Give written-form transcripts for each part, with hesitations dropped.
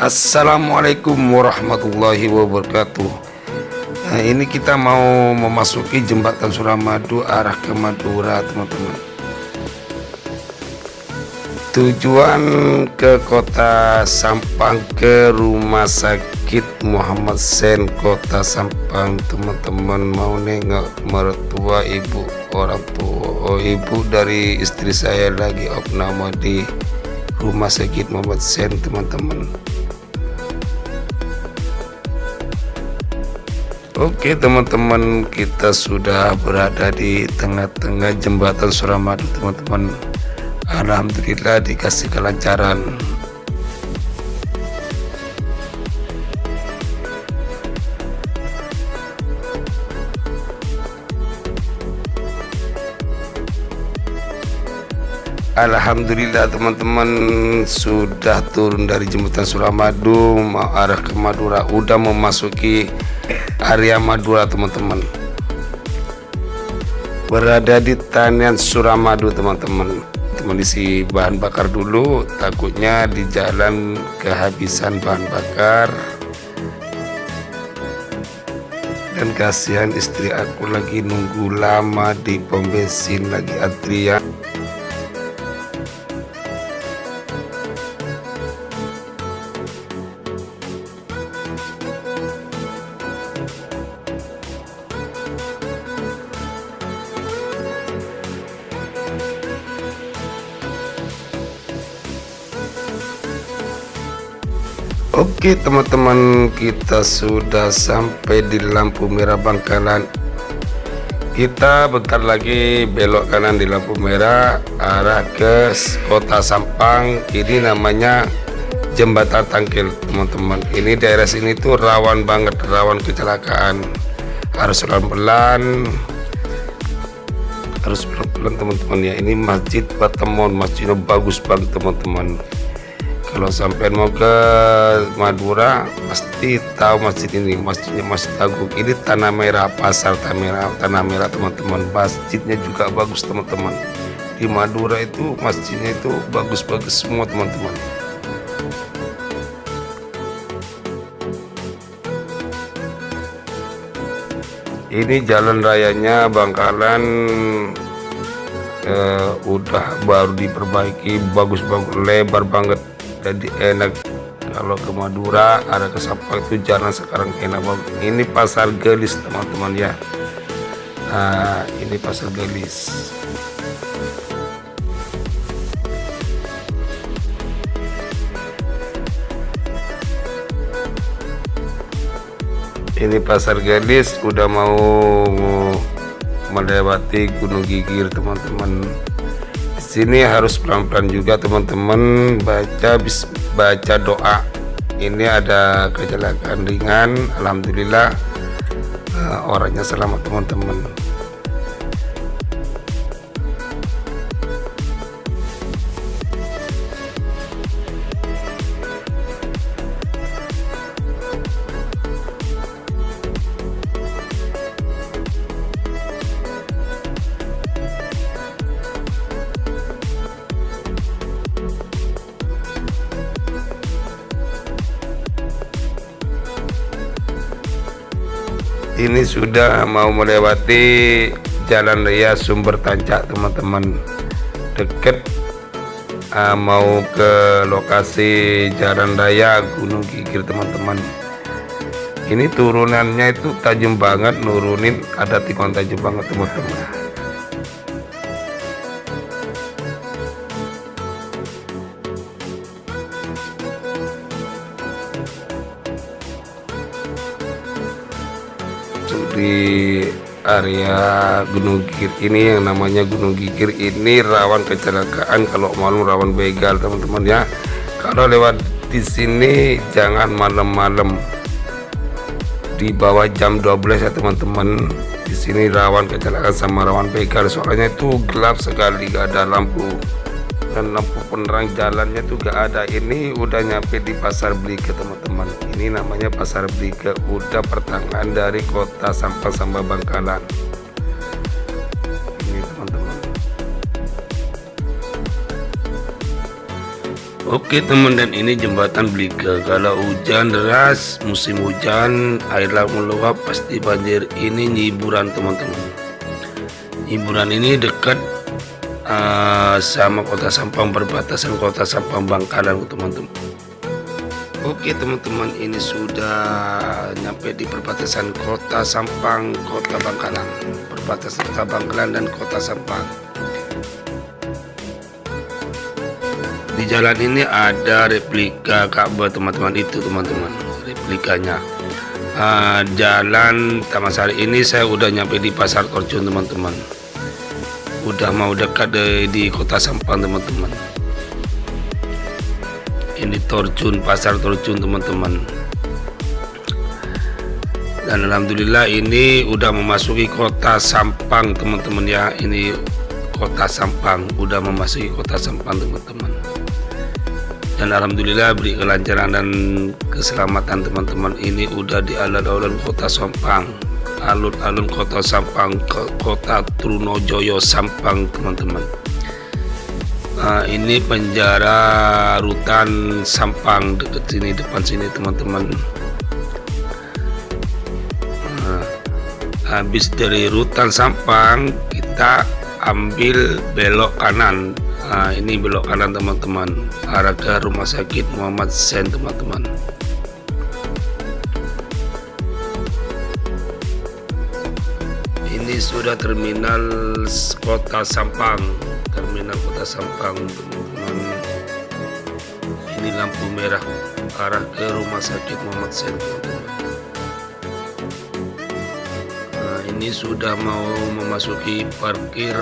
Assalamualaikum warahmatullahi wabarakatuh. Nah, ini kita mau memasuki jembatan Suramadu arah ke Madura, teman-teman. Tujuan ke kota Sampang, ke rumah sakit Muhammad Sen kota Sampang, teman-teman. Mau nengok mertua ibu, orang tua ibu dari istri saya lagi opname di rumah sakit Muhammad Sen, teman-teman. Oke teman-teman, kita sudah berada di tengah-tengah jembatan Suramadu, teman-teman. Alhamdulillah dikasih kelancaran. Alhamdulillah teman-teman, sudah turun dari jembatan Suramadu mau arah ke Madura, udah memasuki area Madura, teman-teman. Berada di Tanian Suramadu, teman-teman. Teman isi bahan bakar dulu, takutnya di jalan kehabisan bahan bakar. Dan kasihan istri aku lagi nunggu lama di pom bensin, lagi antrian. Oke teman-teman, kita sudah sampai di lampu merah Bangkalan. Kita bentar lagi belok kanan di lampu merah arah ke kota Sampang. Ini namanya jembatan Tangkil, teman-teman. Ini daerah sini tuh rawan banget, rawan kecelakaan. Harus pelan-pelan, teman-teman ya. Ini masjid Batemon, masjidnya bagus banget, teman-teman. Kalau sampai mau ke Madura pasti tahu masjid ini, masjidnya Masjid Agung. Ini Tanah Merah, pasar Tanah Merah, teman-teman. Masjidnya juga bagus, teman-teman. Di Madura itu masjidnya itu bagus-bagus semua, teman-teman. Ini jalan rayanya Bangkalan, udah baru diperbaiki, bagus-bagus, lebar banget. Jadi enak kalau ke Madura ada ke Sampang itu jalan sekarang enak banget. Ini pasar Gelis, teman-teman ya. Nah, ini pasar Gelis. Ini pasar Gelis, udah mau melewati Gunung Gigir, teman-teman. Sini harus pelan-pelan juga, teman-teman. Baca doa. Ini ada kecelakaan ringan, alhamdulillah orangnya selamat, teman-teman. Ini sudah mau melewati Jalan Raya Sumber Tancak, teman-teman. Deket mau ke lokasi Jalan Raya Gunung Gigir, teman-teman. Ini turunannya itu tajam banget, nurunin ada tikungan tajam banget, teman-teman. Di area Gunung Gigir ini, yang namanya Gunung Gigir ini rawan kecelakaan, kalau malam rawan begal, teman-teman ya. Kalau lewat di sini jangan malam-malam, di bawah jam 12 ya, teman-teman. Di sini rawan kecelakaan sama rawan begal, soalnya itu gelap sekali, gak ada lampu dan lampu penerang jalannya tuh gak ada. Ini udah nyampe di Pasar Blike, teman-teman. Ini namanya Pasar Blike, udah pertengahan dari kota Sampang sama Bangkalan. Ini, teman-teman. Oke teman, dan ini jembatan Bliga. Kalau hujan deras, musim hujan, air laut meluap, pasti banjir. Ini Nyiburan teman-teman. Nyiburan ini dekat sama Kota Sampang, perbatasan Kota Sampang Bangkalan teman-teman. Oke teman-teman, ini sudah nyampe di perbatasan Kota Sampang, Kota Bangkalan, perbatasan Kota Bangkalan dan Kota Sampang. Di jalan ini ada replika Ka'bah teman-teman, itu teman-teman replikanya. Jalan Taman Sari ini saya udah nyampe di Pasar Torjun teman-teman, udah mau dekat di Kota Sampang teman-teman. Ini Torjun, Pasar Torjun teman-teman. Dan alhamdulillah ini udah memasuki Kota Sampang teman-teman ya. Ini Kota Sampang, udah memasuki Kota Sampang teman-teman. Dan alhamdulillah beri kelancaran dan keselamatan teman-teman. Ini udah di alun-alun Kota Sampang, alun-alun Kota Sampang, Kota Trunojoyo Sampang teman-teman. Ini penjara rutan Sampang, dekat sini, depan sini teman-teman. Habis dari rutan Sampang kita ambil belok kanan. Ini belok kanan teman-teman, arah ke Rumah Sakit Muhammad Sen teman-teman. Ini sudah terminal Kota Sampang, terminal Kota Sampang teman-teman. Ini lampu merah arah ke Rumah Sakit Muhammad Sen teman-teman. Ini sudah mau memasuki parkir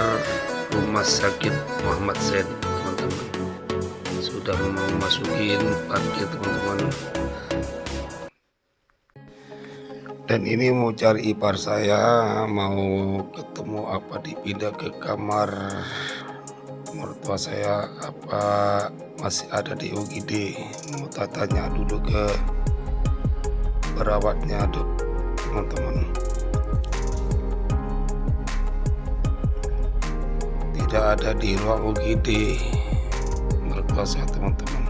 Rumah Sakit Muhammad Sen teman-teman, sudah mau masukin parkir teman-teman. Dan ini mau cari ipar saya, mau ketemu apa dipindah ke kamar mertua saya, apa masih ada di UGD. Mau tanya dulu ke perawatnya teman-teman. Tidak ada di ruang UGD mertua saya teman-teman.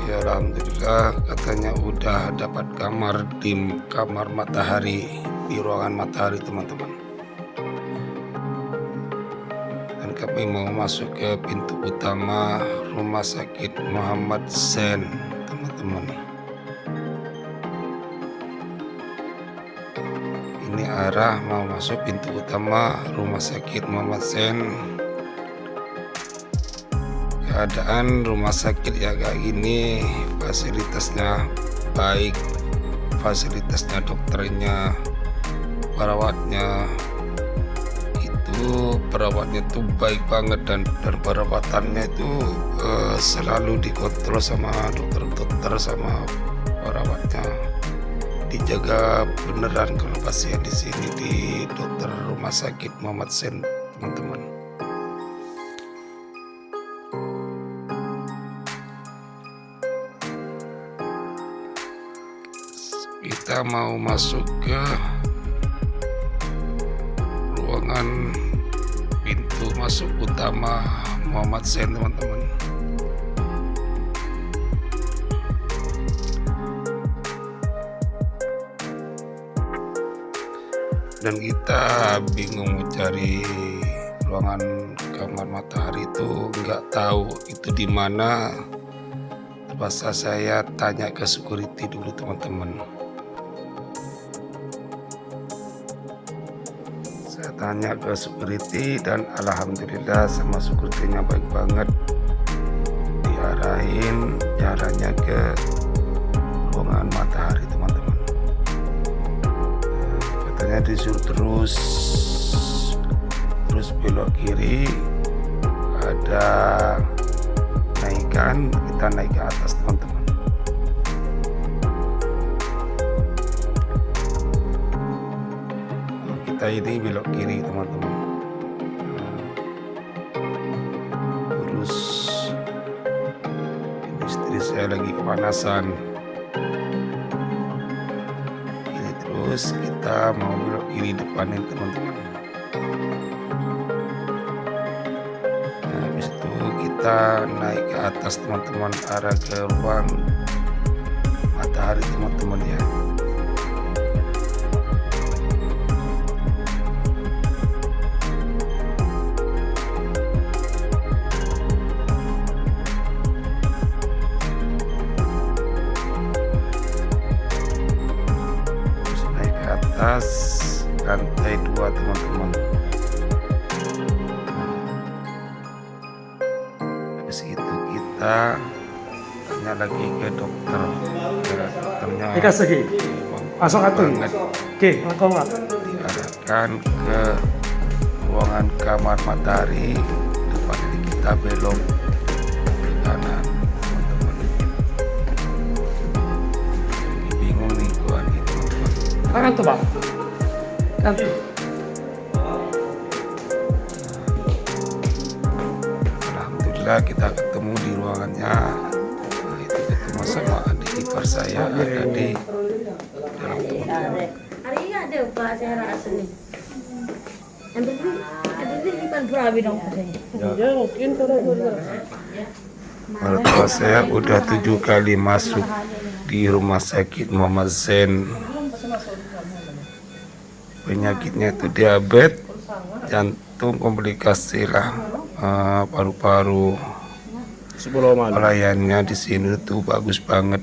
Ya alhamdulillah, katanya udah dapat kamar di kamar Matahari, di ruangan Matahari teman-teman. Dan kami mau masuk ke pintu utama Rumah Sakit Muhammad Sen teman-teman. Ini arah mau masuk pintu utama Rumah Sakit Muhammad Sen. Keadaan rumah sakit ya kayak gini, fasilitasnya baik, fasilitasnya dokternya, perawatnya tuh baik banget, dan perawatannya itu selalu dikontrol sama dokter sama perawatnya. Dijaga beneran kalau pasien di sini di dokter Rumah Sakit Muhammad Sen teman-teman. Kita mau masuk ke ruangan pintu masuk utama Muhammad Sen teman-teman. Dan kita bingung mencari ruangan kamar Matahari itu, nggak tahu itu di mana. Terpaksa saya tanya ke security dulu teman-teman. Saya tanya ke security dan alhamdulillah sama security-nya baik banget. Diarahin caranya ke ruangan Matahari teman-teman. Katanya disuruh terus belok kiri, ada naikan, kita naik ke atas teman-teman. Kita ini belok kiri teman-teman. Terus istri saya lagi kepanasan. Ini terus terus kita mau belok kiri depan nih teman-teman. Nah, habis itu kita naik ke atas teman-teman, arah ke ruang matahari teman-teman ya. Atas lantai 2 teman-teman. Habis itu kita tanya lagi ke dokter. Dokternya masuk atuh. Oke, langkau Pak. Diarahkan ke ruangan kamar matahari. Depan ini kita belok ke kanan teman-teman. Bingung nih gua nih teman-teman. Kan tuh Pak. Kan tuh. Alhamdulillah kita ketemu di ruangannya. Nah, itu ketemu sama adik ipar saya ada di dalam teman-teman. Hari ini ada Pak saya rasa nih. Ada di depan berabi dong saya. Ya mungkin kalau Mertua saya udah 7 kali masuk di rumah sakit Muhammad Zain. Penyakitnya itu diabetes, jantung, komplikasi lah, paru-paru. Pelayannya di sini tuh bagus banget.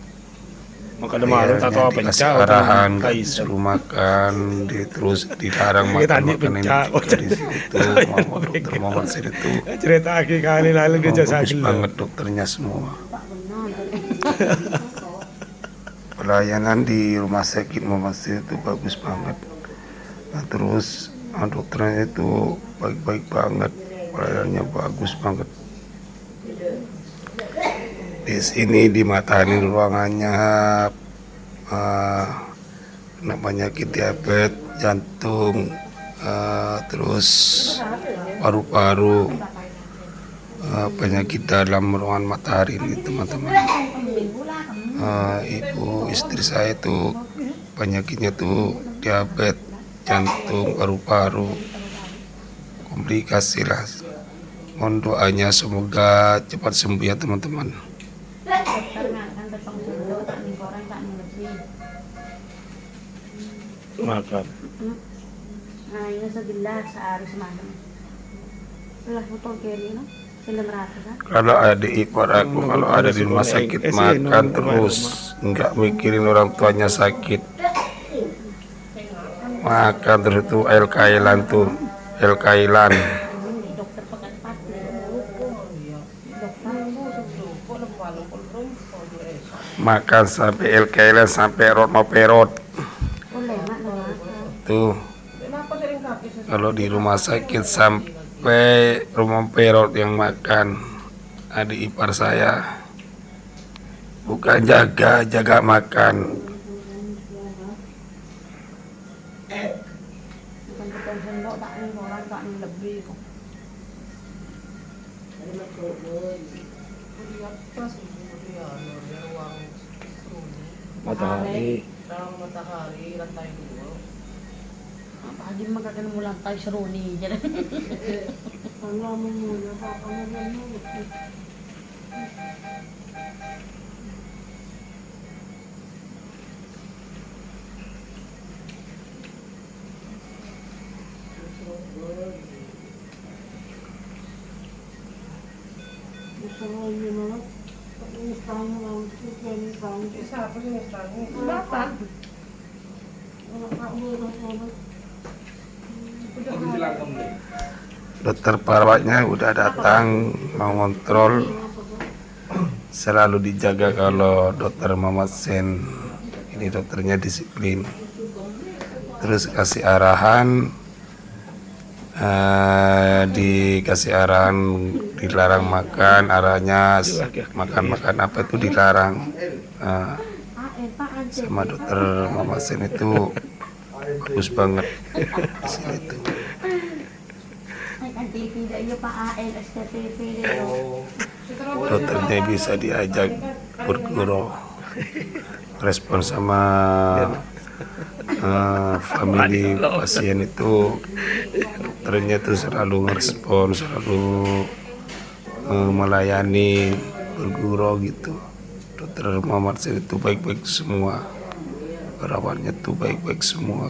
Dikasih arahan, disuruh makan, terus dilarang makan makanan di sini tuh. Dokter Muhammad Zain itu cerita kali lalu bagus banget dokternya semua. Pelayanan di rumah sakit Muhammad Zain itu bagus banget. Nah, terus dokternya itu baik-baik banget, pelayanannya bagus banget. Di sini di matahari ruangannya kena penyakit diabetes, jantung, terus paru-paru, penyakit dalam ruangan matahari ini teman-teman. Ibu istri saya itu penyakitnya tuh diabetes, jantung, paru-paru, komplikasi lah. Mohon doanya semoga cepat sembuh ya teman-teman. makan. Nah ini sebelah sehari semalam. Sebelah foto kiri no, 900 kan? Kalau adik ipar aku kalau ada di rumah sakit makan terus, nggak mikirin orang tuanya sakit. Makan terus itu el kailan tuh, el kailan. Dokter pekan pati. Makan sampai el kailan sampai rot mau perot. Tuh. Kalau di rumah sakit sampai rumah perot yang makan adik ipar saya. Bukan jaga makan. Matahari. Matahari lantai 2. Apa aja magkakaroon mo lang tayo sa Roni dyan. Siapa sih yang Bapak. Dokter perawatnya udah datang mau ngontrol, selalu dijaga kalau dokter Muhammad Zain ini dokternya disiplin, terus kasih arahan, dikasih arahan dilarang makan, arahnya makan apa itu dilarang. Sama dokter Muhammad Zain itu bagus banget di sini tuh. Dokternya bisa diajak berguru, respon sama family pasien itu dokternya itu selalu ngerespon, selalu melayani, bergurau gitu. Dokter Muhammad Sen itu baik-baik semua, perawatnya tuh baik-baik semua.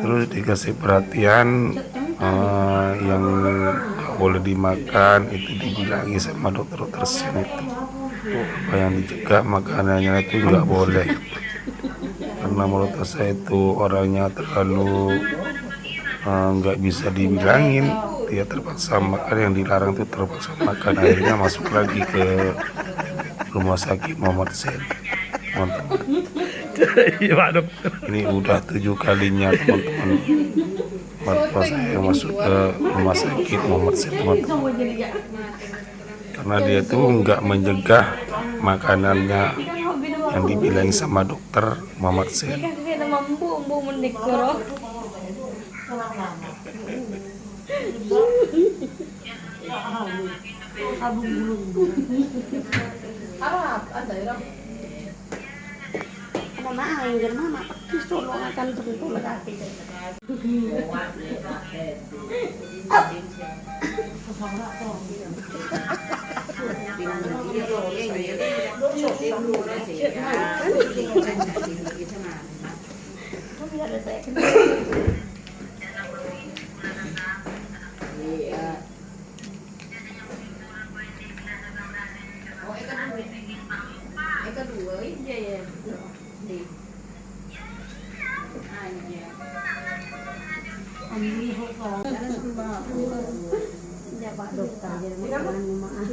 Terus dikasih perhatian, yang nggak boleh dimakan itu dibilangi sama dokter Sen itu. Apa yang dicegah makanannya itu nggak boleh, karena menurut saya itu orangnya terlalu nggak bisa dibilangin, dia terpaksa makan, yang dilarang itu terpaksa makan, akhirnya masuk lagi ke rumah sakit Muhammad Sen, teman-teman. Iya Pak Dokter. Ini udah 7 kalinya teman-teman mertua saya masuk ke rumah sakit Muhammad Sen, teman-teman, karena dia tuh nggak mencegah makanannya yang dibilang sama dokter Muhammad Sen. Kita mampu menik koro. Harap ada ya. Mama ang germa mama gusto lo akan tentu lagi. Ya Pak Dokter, jadi makan maaf.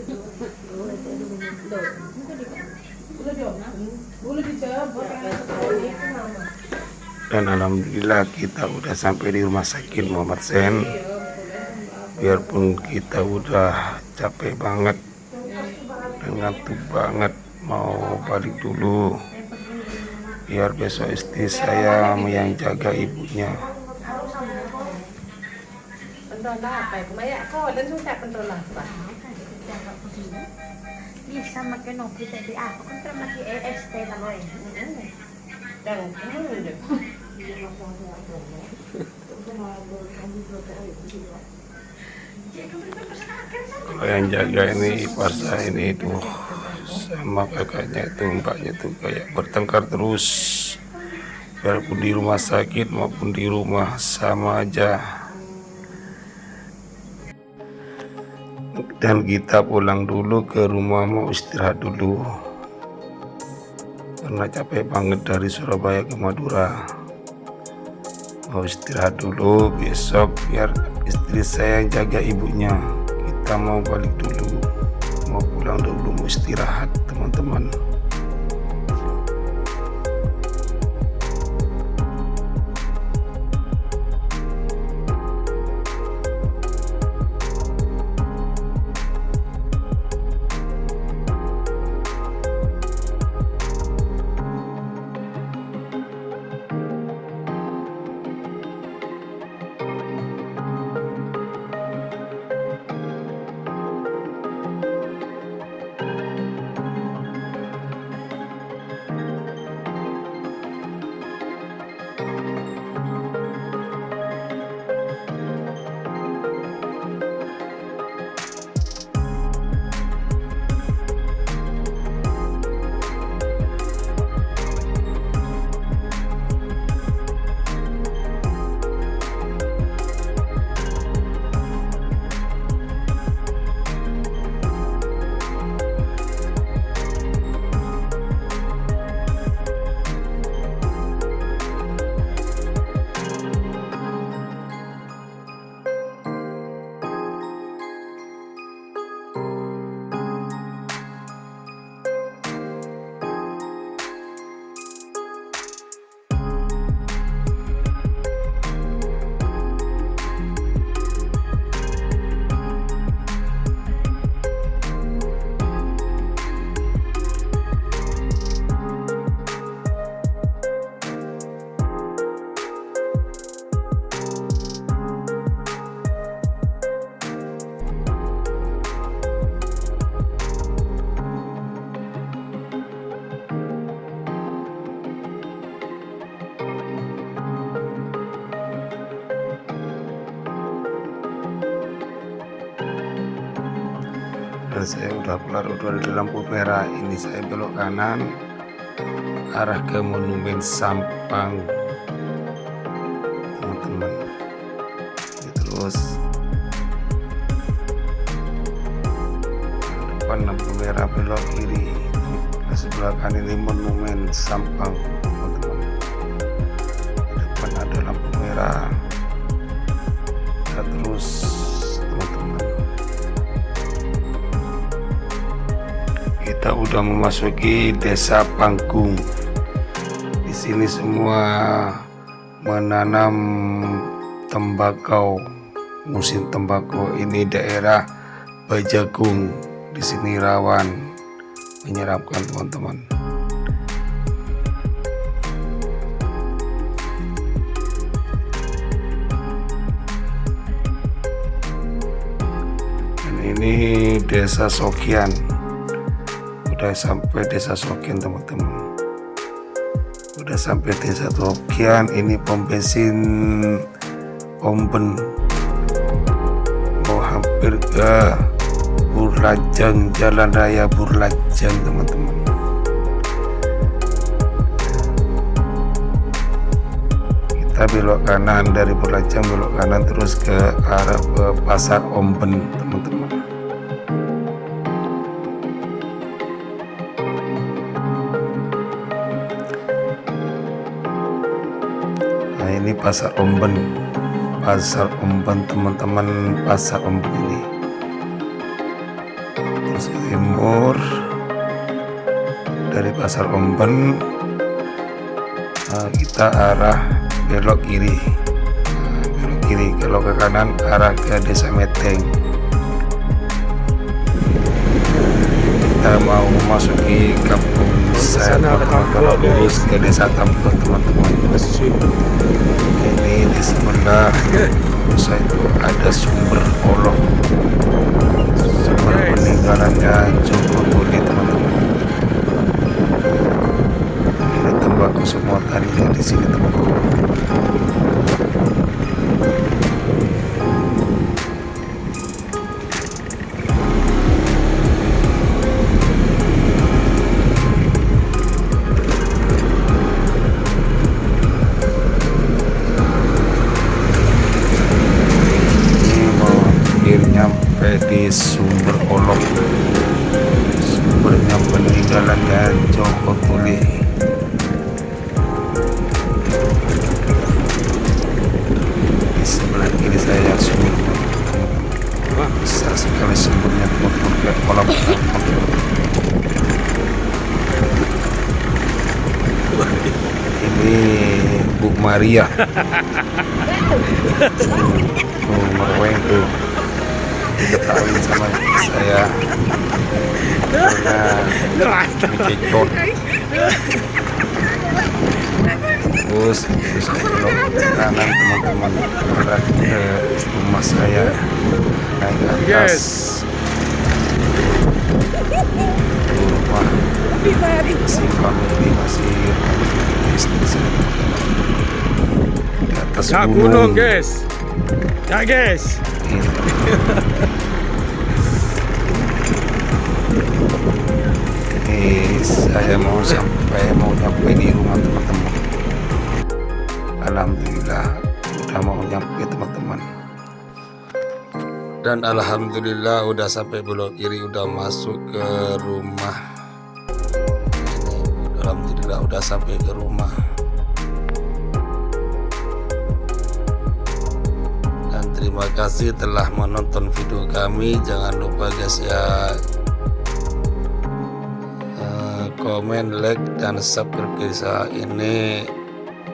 Dan alhamdulillah kita udah sampai di rumah sakit Muhammad Sen. Biarpun kita udah capek banget dan ngantuk banget, mau balik dulu biar besok istri saya yang jaga ibunya. Pentola apa? Kumaya kau dan sudah pentola apa? Bisa makan kopi tadi aku kan termasuk EST namanya. Jangan deh. Kalau yang jaga ini ipar saya ini itu sama kakaknya itu, mbaknya tuh kayak bertengkar terus, biarpun di rumah sakit maupun di rumah sama aja. Dan kita pulang dulu ke rumah, mau istirahat dulu karena capek banget dari Surabaya ke Madura. Mau istirahat dulu, besok biar istri saya yang jaga ibunya. Kita mau balik dulu, mau pulang dulu, mau istirahat teman-teman. Ketika saya udah keluar dari lampu merah ini, saya belok kanan arah ke Monumen Sampang, teman-teman. Terus depan lampu merah belok kiri, di sebelah kanan ini Monumen Sampang, teman-teman. Di depan ada lampu merah, kita terus, teman-teman. Kita udah memasuki Desa Panggung. Di sini semua menanam tembakau, musim tembakau. Ini daerah Bajagung. Di sini rawan menyeramkan, teman-teman. Dan ini Desa Sokian. Udah sampai Desa Sokian, teman-teman. Udah sampai Desa Sokian. Ini pom bensin Omben. Mau hampir ke Burlajeng, Jalan Raya Burlajeng, teman-teman. Kita belok kanan dari Burlajeng, belok kanan terus ke arah Pasar Omben, teman-teman. Nah, ini Pasar Omben. Pasar Omben, teman-teman. Pasar Omben ini terus ke timur dari Pasar Omben. Nah, kita arah belok kiri. Nah, belok kiri. Kalau ke kanan arah ke Desa Meteng. Kita mau memasuki kampung saya, teman-teman. Kalau lurus ke Desa Tampung, teman-teman. Ini di sebelah kampung saya itu ada sumber olok, sumber peninggalannya Joko Tuli, teman-teman. Ini tembakau semua taninya di sini, teman-teman. Nyampe di sumber olok, sumbernya peninggalannya Joko Tuli. Di sebelah kiri saya sumbernya, teman-teman. Besar sekali sumbernya, teman-teman, kayak kolam renang. Ini Bu Maria. Tuh merweng tuh diketahui sama saya karena dicecot. Terus belok kanan, teman-teman, arah ke rumah saya, naik atas. Rumah si family masih istri saya, teman-teman. Di atas gunung, guys. Ya, guys. Ini saya mau nyampe di rumah, teman-teman. Alhamdulillah udah mau nyampe, teman-teman. Dan alhamdulillah udah sampai belok kiri, udah masuk ke rumah. Ini alhamdulillah udah sampai ke rumah. Terima kasih telah menonton video kami. Jangan lupa guys ya, komen, like, dan subscribe guys ya. Ini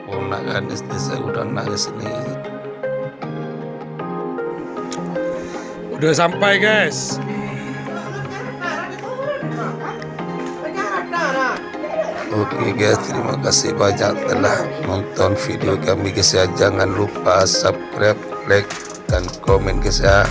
ponakan istri saya udah nangis nih. Udah sampai, guys. Oke guys, terima kasih banyak telah nonton video kami guys ya. Jangan lupa subscribe, like, dan komen guys ya.